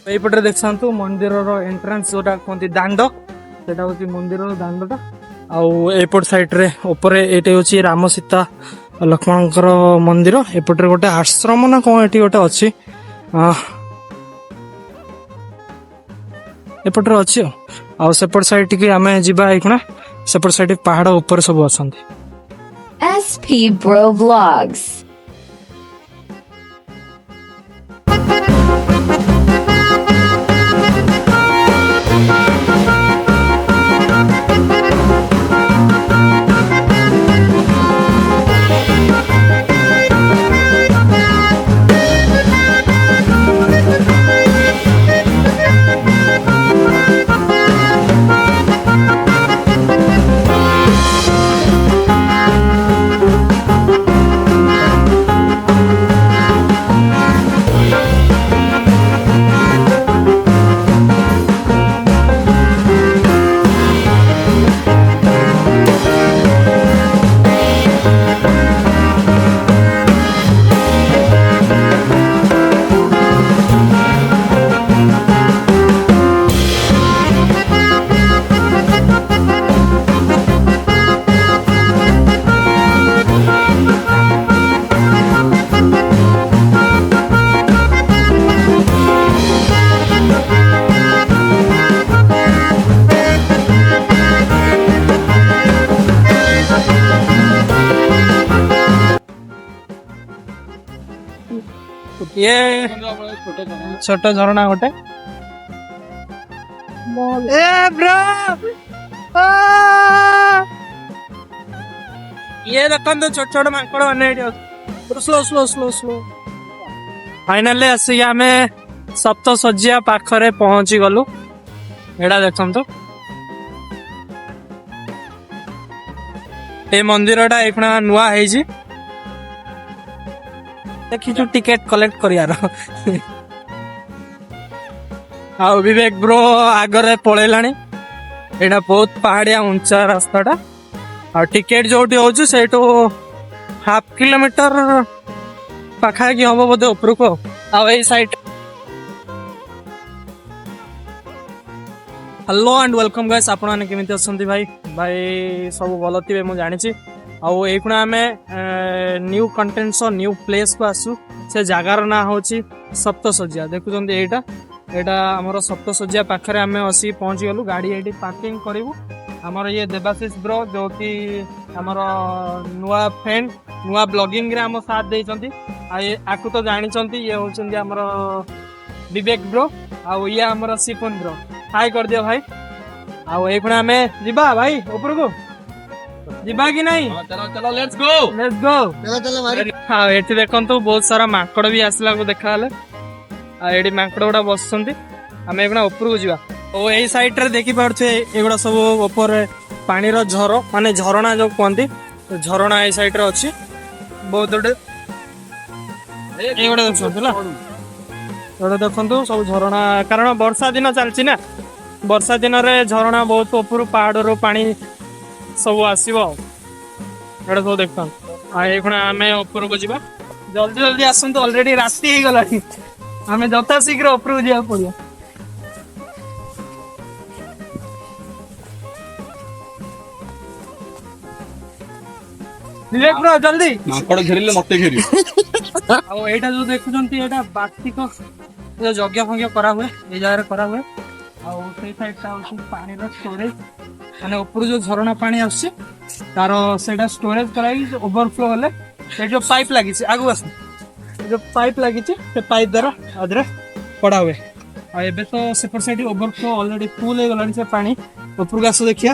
এইপटे देखु मंदिर एंट्रेंस जोटा कहते दांड से मंदिर दांडटा आउट साइड रे ऊपर ये हूँ राम सीता लक्ष्मण मंदिर एपटे गोटे आश्रम ना कौन ये गोटे अच्छी एपटे अच्छी सेपट साइड की आम जा सेपट साइड पहाड़ ऊपर सब अच्छा SP Bro Vlogs. ये छोट झरणा गोटे ये देखो छोट छोट माकड़ मैंने slow slow slow slow finally आसिक आम सप्तशଯ୍ୟା पाखरे पहुंची गलु एड़ा देखो ये मंदिर टा एक नुआ है देखी टिकेट कलेक्ट कर विवेक ब्रो आगरे पलैलानी एटा बहुत पहाड़िया उंचा रास्ताटा आ टिकेट जो से हाफ किलोमीटर पाखापाखि हम बोधे उपरको आई side hello and welcome guys आपण केमिति अछंती भाई भाई सब भल थे मुझे जानी आउना आम न्यू कंटेंट्स न्यू प्लेस को आसु से जगार ना हूँ सप्तशଯ୍ୟା देखुं यहाँ आमर सप्तशଯ୍ୟା पाखे आम आसी पहुँची गलु गाड़ी ये पार्किंग करूँ आमर ये देवाशीष ब्रो जो कि आमर नुआ फ्रेंड नुआ ब्लॉगिंग रे आम साथ देइचंती आकु तो जानी ये होचंती आमर विवेक ब्रो आउ ये आमर सिपुन ब्रो हाय कर दियो भाई आउ एखुना आम जिबा भाई ऊपर को जिबा कि नहीं चलो चलो लेट्स गो चलो चलो भाई हाँ ये देखो बहुत सारा माकड़ भी आसला को देखा ये माकड़ गुड़ा बसुँच आम एगुड़ा ऊपर को जावा और यही साइड रे देखी पारे एगुड़ा सब ऊपर पानी झर माने झरणा जो कहती झरणा ये साइड रे अच्छी बहुत गोटे देखो सब झरणा कारण वर्षा दिन चलती ना वर्षा दिन रे झरणा बहुत ऊपर पहाड़ पानी सब आसो सब देखता आम ऊपर को जावा जल्दी जल्दी आसतु ऑलरेडी राति हो गला आम जथा शीघ्र ऊपर को जावा पड़िया जल्दी मत घेरी आईटा जो देखुंत बार्षिक यज्ञ फज्ञ करा हुए ये जगह करा हुए पानी स्टोरेज माने ऊपर जो झरणा पानी आसছে तार सेटा स्टोरेज कराई ओवरफ्लो होले से जो पाइप लगी आगु आस जो पाइप लगी से पाइप द्वारा आदरे पड़ा हुए आ एबे तो shaper side overflow already full हो गलानी से पानी ऊपर को आसो देखिया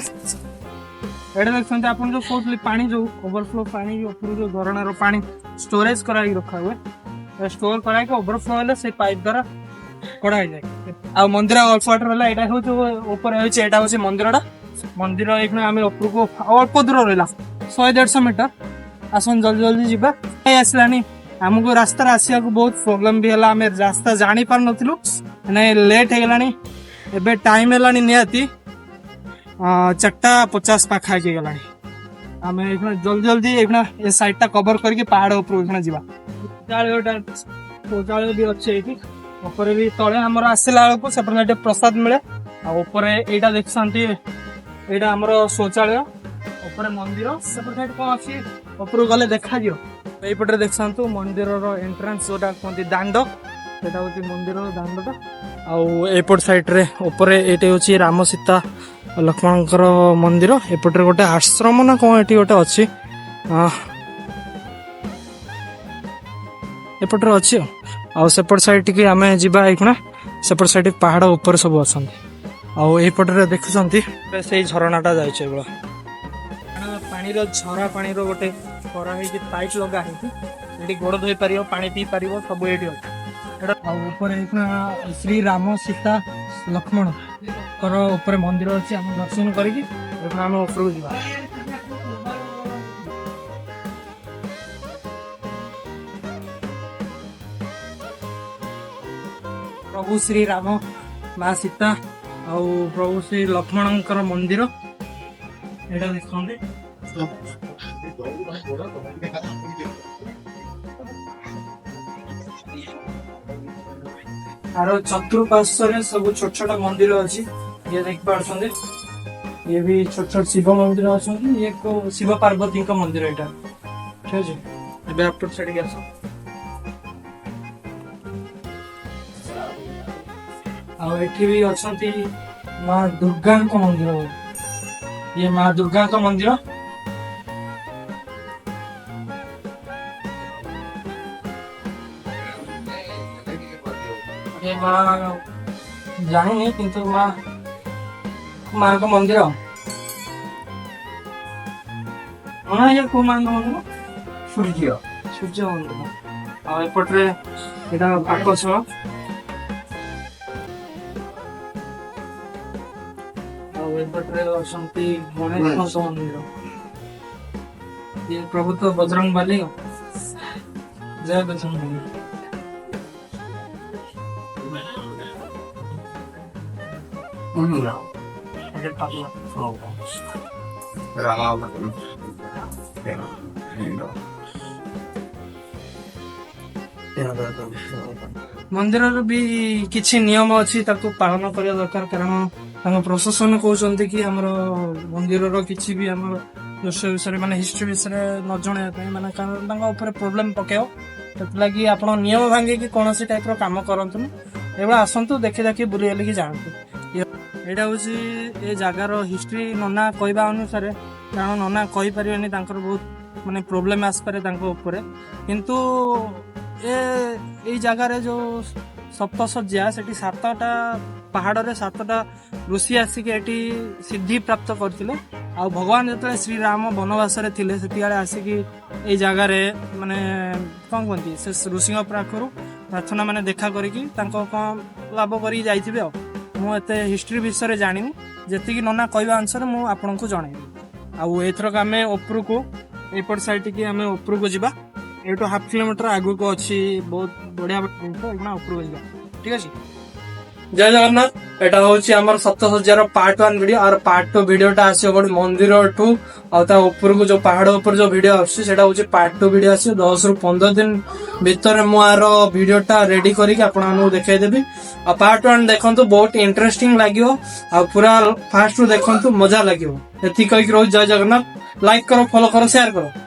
एडे देखते आपन जो कहतली पानी जो ओवरफ्लो पानी ऊपर जो झरणा रो पानी स्टोरेज कराई रखा हुए स्टोर कराई के ओवरफ्लो होले से पाइप द्वारा कड़ा हो जाए आ मंदिर अल्प वाटर होला एटा हो जो ऊपर होची एटा होची मंदिरडा मंदिर एक आम ऊपर को अल्प दूर रहा 100-150 मीटर आसन जल्दी जल्दी जीवा आसलानी आमको रास्ता आसिया बहुत प्रोब्लेम भी है आम रास्ता जानी पार नथिलु नहीं लेट हो गलानी एबे टाइम है निहाती 4:50 पाखापाखि गलानी आम जल्दी जल्दी ये साइड टा कवर करके पहाड़ ऊपर जावा शौचालय भी अच्छे ଉପରେ ବି ତଳେ ଆମର ଆସିଲା ବେଳକୁ ସେପଟେ ଗୋଟେ ପ୍ରସାଦ ମିଳେ ଆଉ ଉପରେ ଏଇଟା ଦେଖୁଛନ୍ତି ଏଇଟା ଆମର ଶୌଚାଳୟ ଉପରେ ମନ୍ଦିର ସେପଟେ ସାଇଡ୍ କଣ ଅଛି ଉପରକୁ ଗଲେ ଦେଖାଯିବ ଏଇପଟରେ ଦେଖନ୍ତୁ ମନ୍ଦିରର ଏଣ୍ଟ୍ରାନ୍ସ ଯୋଉଟା କୁହନ୍ତି ଦାଣ୍ଡ ସେଟା ହଉଛି ମନ୍ଦିରର ଦାଣ୍ଡଟା ଆଉ ଏପଟ ସାଇଡରେ ଉପରେ ଏଇଠି ହଉଛି ରାମ ସୀତା ଲକ୍ଷ୍ମଣଙ୍କର ମନ୍ଦିର ଏପଟରେ ଗୋଟେ ଆଶ୍ରମ ନା କଣ ଏଠି ଗୋଟେ ଅଛି ଏପଟରେ ଅଛି ଆଉ ସେପଟ ସାଇଡ୍ ଟିକେ ଆମେ ଯିବା ଏଇଖୁଣା ସେପଟ ସାଇଡ୍ ପାହାଡ ଉପରେ ସବୁ ଅଛନ୍ତି ଆଉ ଏଇପଟରେ ଦେଖୁଛନ୍ତି ସେଇ ଝରଣାଟା ଯାଇଛି ଏଗୁଡ଼ା ପାଣିର ଝରା ପାଣିର ଗୋଟେ କରା ହେଇକି ପାଇପ୍ ଲଗା ହେଇଛି ଏଠି ଗୋଡ ଧୋଇ ପାରିବ ପାଣି ପିଇ ପାରିବ ସବୁ ଏଇଠି ଅଛି ଆଉ ଉପରେ ଏଇଖୁଣା ଶ୍ରୀରାମ ସୀତା ଲକ୍ଷ୍ମଣଙ୍କର ଉପରେ ମନ୍ଦିର ଅଛି ଆମେ ଦର୍ଶନ କରିକି ଏଇଖୁଣା ଆମେ ଉପରକୁ ଯିବା ପ୍ରଭୁ ଶ୍ରୀ ରାମ ମା ସୀତା ଆଉ ପ୍ରଭୁ ଶ୍ରୀ ଲକ୍ଷ୍ମଣଙ୍କର ମନ୍ଦିର ଏଇଟା ଦେଖନ୍ତି ଆର ଚତୁଃପାର୍ଶ୍ୱରେ ସବୁ ଛୋଟ ଛୋଟ ମନ୍ଦିର ଅଛି ଇଏ ଦେଖିପାରୁଛନ୍ତି ଇଏ ବି ଛୋଟ ଛୋଟ ଶିବ ମନ୍ଦିର ଅଛନ୍ତି ଇଏ ଶିବ ପାର୍ବତୀଙ୍କ ମନ୍ଦିର ଏଇଟା ଠିକ ଅଛି ଏବେ ଆପଟ ଛାଡିକି ଆସ ଆଉ ଏଠି ବି ଅଛନ୍ତି ମା ଦୁର୍ଗାଙ୍କ ମନ୍ଦିର ଇଏ ମା ଦୁର୍ଗାଙ୍କ ମନ୍ଦିର ଏ ମା ଜାଣିନି କିନ୍ତୁ ମାଙ୍କ ମନ୍ଦିର ଇଏ କୋଉ ମାଙ୍କ ମନ୍ଦିର ସୂର୍ଯ୍ୟ ମନ୍ଦିର ଆଉ ଏପଟରେ ଏଇଟା ଆକର୍ଷଣ ଆଉ ଏପଟରେ ଅଛନ୍ତି ଗଣେଶଙ୍କ ମନ୍ଦିର ଇଏ ପ୍ରଭୁ ତ ବଜରଙ୍ଗ ବାଲି ଜୟ ବଜରଙ୍ଗ ବାଲି ମନ୍ଦିରର ବି କିଛି ନିୟମ ଅଛି ତାକୁ ପାଳନ କରିବା ଦରକାର କାରଣ ତାଙ୍କ ପ୍ରଶାସନ କହୁଛନ୍ତି କି ଆମର ମନ୍ଦିରର କିଛି ବି ଆମର ଦୃଶ୍ୟ ବିଷୟରେ ମାନେ ହିଷ୍ଟ୍ରି ବିଷୟରେ ନ ଜଣେଇବା ପାଇଁ ମାନେ କାରଣ ତାଙ୍କ ଉପରେ ପ୍ରୋବ୍ଲେମ ପକେଇବ ସେଥିଲାଗି ଆପଣ ନିୟମ ଭାଙ୍ଗିକି କୌଣସି ଟାଇପର କାମ କରନ୍ତୁନି ଏଭଳିଆ ଆସନ୍ତୁ ଦେଖି ଦେଖି ବୁଲି ବୁଲିକି ଯାଆନ୍ତୁ ଏଇଟା ହଉଛି ଏ ଜାଗାର ହିଷ୍ଟ୍ରି ନନା କହିବା ଅନୁସାରେ କାରଣ ନନା କହିପାରିବେନି ତାଙ୍କର ବହୁତ ମାନେ ପ୍ରୋବ୍ଲେମ ଆସିପାରେ ତାଙ୍କ ଉପରେ କିନ୍ତୁ ଏଇ ଜାଗାରେ ଯୋଉ ସପ୍ତଶଯ୍ୟା ସେଠି 7ଟା ପାହାଡରେ 7ଟା ଋଷି ଆସିକି ଏଠି ସିଦ୍ଧି ପ୍ରାପ୍ତ କରିଥିଲେ ଆଉ ଭଗବାନ ଯେତେବେଳେ ଶ୍ରୀରାମ ବନବାସରେ ଥିଲେ ସେତିକିବେଳେ ଆସିକି ଏଇ ଜାଗାରେ ମାନେ କଣ କୁହନ୍ତି ସେ ଋଷିଙ୍କ ପାଖରୁ ପ୍ରାର୍ଥନା ମାନେ ଦେଖା କରିକି ତାଙ୍କ କଣ ଲାଭ କରିକି ଯାଇଥିବେ ଆଉ ମୁଁ ଏତେ ହିଷ୍ଟ୍ରି ବିଷୟରେ ଜାଣିନି ଯେତିକି ନନା କହିବା ଅନୁସାରେ ମୁଁ ଆପଣଙ୍କୁ ଜଣେଇବି ଆଉ ଏଥରକ ଆମେ ଉପରକୁ ଏପଟ ସାଇଡ୍ ଆମେ ଉପରକୁ ଯିବା ଏଇଠୁ 1/2 କିଲୋମିଟର ଆଗକୁ ଅଛି ବହୁତ ବଢିଆ ଜିନିଷ ଏଗୁଣା ଉପରକୁ ଯିବା ଠିକ ଅଛି ଜୟ ଜଗନ୍ନାଥ ଏଟା ହଉଛି ଆମର ସପ୍ତଶଯ୍ୟାର ପାର୍ଟ 1 ଭିଡିଓ ଆଉ ପାର୍ଟ 2 ଭିଡିଓଟା ଆସିବ ଗୋଟେ ମନ୍ଦିରଠୁ ଆଉ ତା ଉପରକୁ ଯୋଉ ପାହାଡ ଉପରେ ଯୋଉ ଭିଡିଓ ଆସୁଛି ସେଟା ହଉଛି ପାର୍ଟ 2 ଭିଡିଓ ଆସିବ 10 ରୁ 15 ଦିନ ଭିତରେ ମୁଁ ଆର ଭିଡିଓଟା ରେଡି କରିକି ଆପଣମାନଙ୍କୁ ଦେଖେଇଦେବି ଆଉ ପାର୍ଟ 1 ଦେଖନ୍ତୁ ବହୁତ ଇଣ୍ଟରେଷ୍ଟିଂ ଲାଗିବ ଆଉ ପୁରା ଫାଷ୍ଟ ରୁ ଦେଖନ୍ତୁ ମଜା ଲାଗିବ ଏତିକି କହିକି ରହୁଛି ଜୟ ଜଗନ୍ନାଥ ଲାଇକ୍ କର ଫଲୋ କର ସେୟାର କର